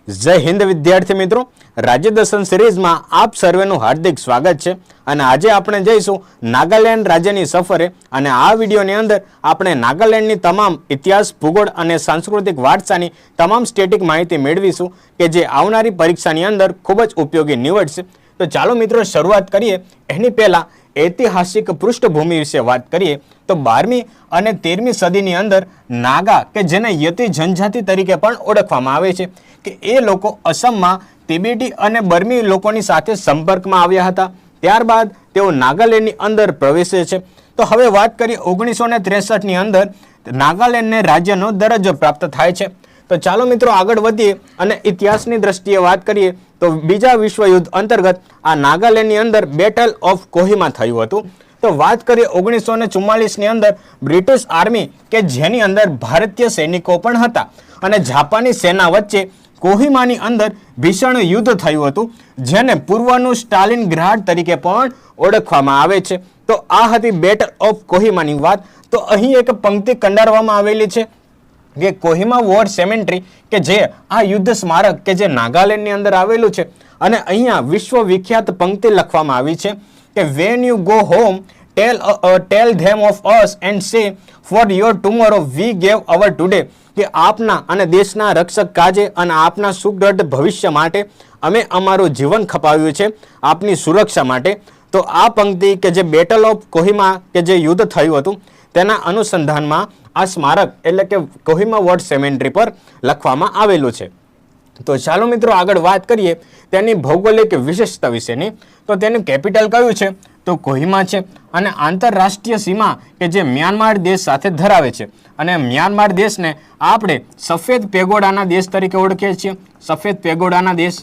જય હિન્દ વિદ્યાર્થી મિત્રો, રાજ્ય દર્શન સિરીઝમાં આપ સર્વેનું હાર્દિક સ્વાગત છે અને આજે આપણે જઈશું નાગાલેન્ડ રાજ્યની સફરે અને આ વિડીયોની અંદર આપણે નાગાલેન્ડની તમામ ઇતિહાસ, ભૂગોળ અને સાંસ્કૃતિક વારસાની તમામ સ્ટેટિક માહિતી મેળવીશું કે જે આવનારી પરીક્ષાની અંદર ખૂબ જ ઉપયોગી નીવડશે। તો ચાલો મિત્રો શરૂઆત કરીએ। એની પહેલા ऐतिहासिक पृष्ठभूमि विषे बात करिए तो 12મી અને 13મી સદીની અંદર નાગા કે જેને યતિ જનજાતિ તરીકે પણ ઓળખવામાં આવે છે કે એ લોકો અસમમાં તિબેટી અને બર્મી લોકોની સાથે સંપર્કમાં આવ્યા હતા। ત્યારબાદ તેઓ નાગાલેન્ડની અંદર પ્રવેશે છે। તો હવે વાત કરીએ 1963ની અંદર નાગાલેન્ડને રાજ્યનો દરજ્જો પ્રાપ્ત થાય છે। તો ચાલો મિત્રો આગળ વધીએ અને ઇતિહાસની દ્રષ્ટિએ વાત કરીએ તો બીજા વિશ્વયુદ્ધ અંતર્ગત આ નાગાલેન્ડની અંદર બેટલ ઓફ કોહિમા થયું હતું। તો વાત કરીએ 1944ની અંદર બ્રિટિશ આર્મી કે જેની અંદર ભારતીય સૈનિકો પણ હતા અને જાપાની સેના વચ્ચે કોહિમાની અંદર ભીષણ યુદ્ધ થયું હતું જેને પૂર્વનું સ્ટાલિનગ્રાડ તરીકે પણ ઓળખવામાં આવે છે। તો આ હતી બેટલ ઓફ કોહિમાની વાત। તો અહીં એક પંક્તિ કંડારવામાં આવેલી છે કે કોહિમા વોર સેમેન્ટ્રી કે જે આ યુદ્ધ સ્મારક કે જે નાગાલેન્ડની અંદર આવેલું છે અને અહીંયા વિશ્વ વિખ્યાત પંક્તિ લખવામાં આવી છે કે when you go home tell them of us and say for your tomorrow we gave our today, કે આપના અને દેશના રક્ષક કાજે અને આપના સુદૃઢ ભવિષ્ય માટે અમે અમારું જીવન ખપાવ્યું છે આપની સુરક્ષા માટે। તો આ પંક્તિ કે જે બેટલ ઓફ કોહિમા કે જે યુદ્ધ થયું હતું તેના અનુસંધાનમાં આ સ્મારક એટલે કે કોહિમા વોર સેમેન્ટ્રી પર લખવામાં આવેલું છે। તો ચાલો મિત્રો આગળ વાત કરીએ તેની ભૌગોલિક વિશેષતા વિશેની। તો તેનું કેપિટલ કયું છે તો કોહિમા છે અને આંતરરાષ્ટ્રીય સીમા કે જે મ્યાનમાર દેશ સાથે ધરાવે છે અને મ્યાનમાર દેશને આપણે સફેદ પેગોડાના દેશ તરીકે ઓળખીએ છીએ, સફેદ પેગોડાના દેશ।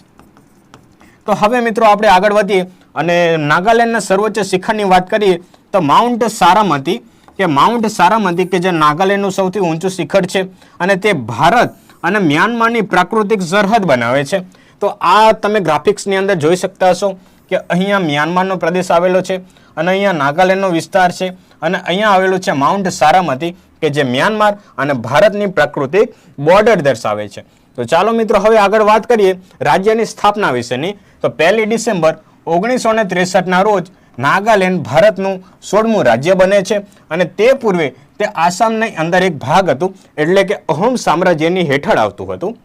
તો હવે મિત્રો આપણે આગળ વધીએ અને નાગાલેન્ડના સર્વોચ્ચ શિખરની વાત કરીએ તો માઉન્ટ સારામતી કે માઉન્ટ સારામતી કે જે નાગાલેન્ડનું સૌથી ઊંચું શિખર છે અને તે ભારત અને મ્યાનમારની પ્રાકૃતિક સરહદ બનાવે છે। તો આ તમે ગ્રાફિક્સની અંદર જોઈ શકતા હશો કે અહીંયા મ્યાનમારનો પ્રદેશ આવેલો છે અને અહીંયા નાગાલેન્ડનો વિસ્તાર છે અને અહીંયા આવેલું છે માઉન્ટ સારામતી કે જે મ્યાનમાર અને ભારતની પ્રાકૃતિક બોર્ડર દર્શાવે છે। તો ચાલો મિત્રો હવે આગળ વાત કરીએ રાજ્યની સ્થાપના વિશેની। તો 1 ડિસેમ્બર 1963ના રોજ નાગાલેન્ડ ભારતનું 16મું રાજ્ય બને છે અને તે પૂર્વે તે આસામની અંદર એક ભાગ હતું એટલે કે અહોમ સામ્રાજ્યની હેઠળ આવતું હતું।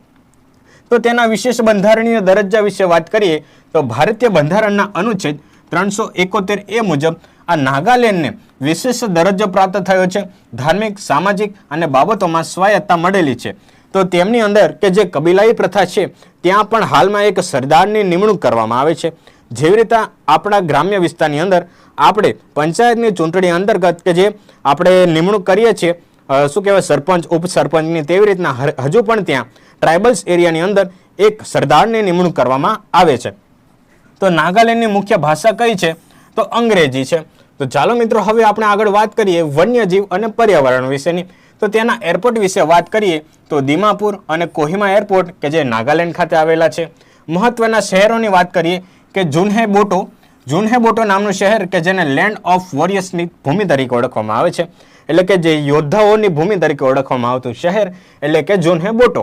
તો તેના વિશેષ બંધારણીય દરજ્જા વિશે વાત કરીએ તો ભારતીય બંધારણના અનુચ્છેદ 371 મુજબ આ નાગાલેન્ડને વિશેષ દરજ્જો પ્રાપ્ત થયો છે। ધાર્મિક, સામાજિક અને બાબતોમાં સ્વાયત્તા મળેલી છે। તો તેમની અંદર કે જે કબીલાઈ પ્રથા છે ત્યાં પણ હાલમાં એક સરદારની નિમણૂક કરવામાં આવે છે। જેવી રીતે આપણા ગ્રામ્ય વિસ્તારની અંદર આપણે પંચાયતની ચૂંટણી અંતર્ગત કે જે આપણે નિમણૂક કરીએ છીએ શું કહેવાય સરપંચ, ઉપસરપંચની, તેવી રીતના હજુ પણ ત્યાં ટ્રાઇબલ્સ એરિયાની અંદર એક સરદારની નિમણૂક કરવામાં આવે છે। તો નાગાલેન્ડની મુખ્ય ભાષા કઈ છે તો અંગ્રેજી છે। તો ચાલો મિત્રો હવે આપણે આગળ વાત કરીએ વન્યજીવ અને પર્યાવરણ વિશેની। તો તેના એરપોર્ટ વિશે વાત કરીએ તો દિમાપુર અને કોહિમા એરપોર્ટ કે જે નાગાલેન્ડ ખાતે આવેલા છે। મહત્વના શહેરોની વાત કરીએ કે જુન્હેબોટો નામનું શહેર કે જેને લેન્ડ ઓફ વોરિયર્સની ભૂમિ તરીકે ઓળખવામાં આવે છે એટલે કે જે યોદ્ધાઓની ભૂમિ તરીકે ઓળખવામાં આવતું શહેર એટલે કે જુન્હેબોટો।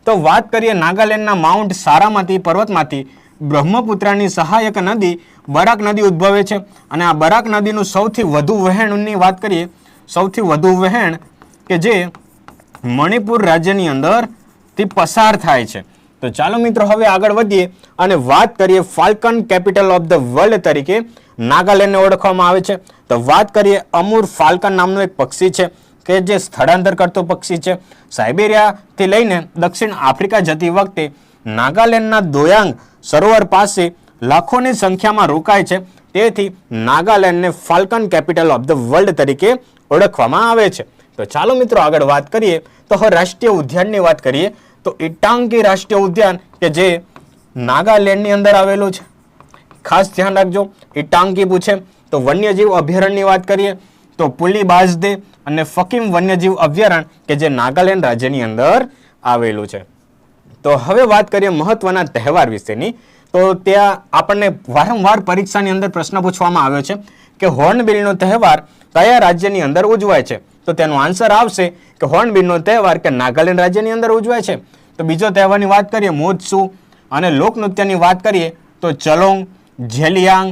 તો વાત કરીએ નાગાલેન્ડના માઉન્ટ સારામતી પર્વતમાંથી બ્રહ્મપુત્રાની સહાયક નદી બરાક નદી ઉદ્ભવે છે અને આ બરાક નદીનું સૌથી વધુ વહેણની વાત કરીએ, સૌથી વધુ વહેણ કે જે મણિપુર રાજ્યની અંદરથી પસાર થાય છે। તો ચાલો મિત્રો હવે આગળ વધીએ અને વાત કરીએ Falcone capital of the world તરીકે નાગાલેન્ડને ઓળખવામાં આવે છે। તો વાત કરીએ અમૂર ફાલ્કન નામનું એક પક્ષી છે કે જે સ્થળાંતર કરતો પક્ષી છે। સાઇબેરિયાથી લઈને દક્ષિણ આફ્રિકા જતી વખતે નાગાલેન્ડના દોયાંગ સરોવર પાસે લાખોની સંખ્યામાં રોકાય છે, તેથી નાગાલેન્ડને falcon capital of the world તરીકે ઓળખવામાં આવે છે। તો ચાલો મિત્રો આગળ વાત કરીએ તો હવે રાષ્ટ્રીય ઉદ્યાનની વાત કરીએ તો ઇટાંગી રાષ્ટ્રીય ઉદ્યાન કે જે નાગાલેન્ડની અંદર આવેલું છે। ખાસ ધ્યાન રાખજો ઇટાંગી પૂછે। તો વન્યજીવ અભયારણ્યની વાત કરીએ તો પુલીબાઝદે અને ફકીમ વન્યજીવ અભયારણ્ય કે જે નાગાલેન્ડ રાજ્યની અંદર આવેલું છે। તો હવે વાત કરીએ મહત્વના તહેવાર વિશેની। તો ત્યાં આપણને વારંવાર પરીક્ષાની અંદર પ્રશ્ન પૂછવામાં આવ્યો છે કે હોર્નબિલનો તહેવાર કયા રાજ્યની અંદર ઉજવાય છે? તો તેનો આન્સર આવશે કે હોર્નબિલનો તહેવાર કે નાગાલેન્ડ રાજ્યની અંદર ઉજવાય છે। તો તો બીજો તહેવારની વાત કરીએ મોજસુ, અને લોકનૃત્યની વાત કરીએ તો ચલોંગ, ઝેલિયાંગ,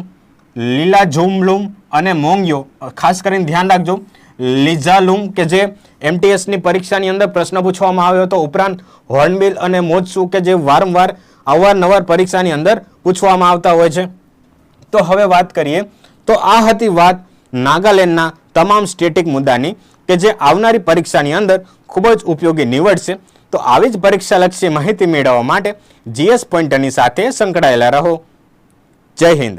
લીલાઝુમલુમ અને મોંગ્યો. ખાસ કરીને ધ્યાન રાખજો લીઝાલુમ કે જે MTSની પરીક્ષાની અંદર પ્રશ્ન પૂછવામાં આવ્યો હતો, ઉપરાંત હોર્નબિલ અને મોજસુ કે જે વારંવાર અવારનવાર પરીક્ષાની અંદર પૂછવામાં આવતા હોય છે. તો હવે વાત કરીએ તો આ હતી વાત નાગાલેન્ડના તમામ સ્ટેટિક મુદ્દાની કે જે આવનારી પરીક્ષાની અંદર ખૂબ જ ઉપયોગી નીવડશે. તો આવી જ પરીક્ષાલક્ષી માહિતી મેળવવા માટે GS પોઈન્ટરની સાથે સંકળાયેલા રહો. જય હિન્દ.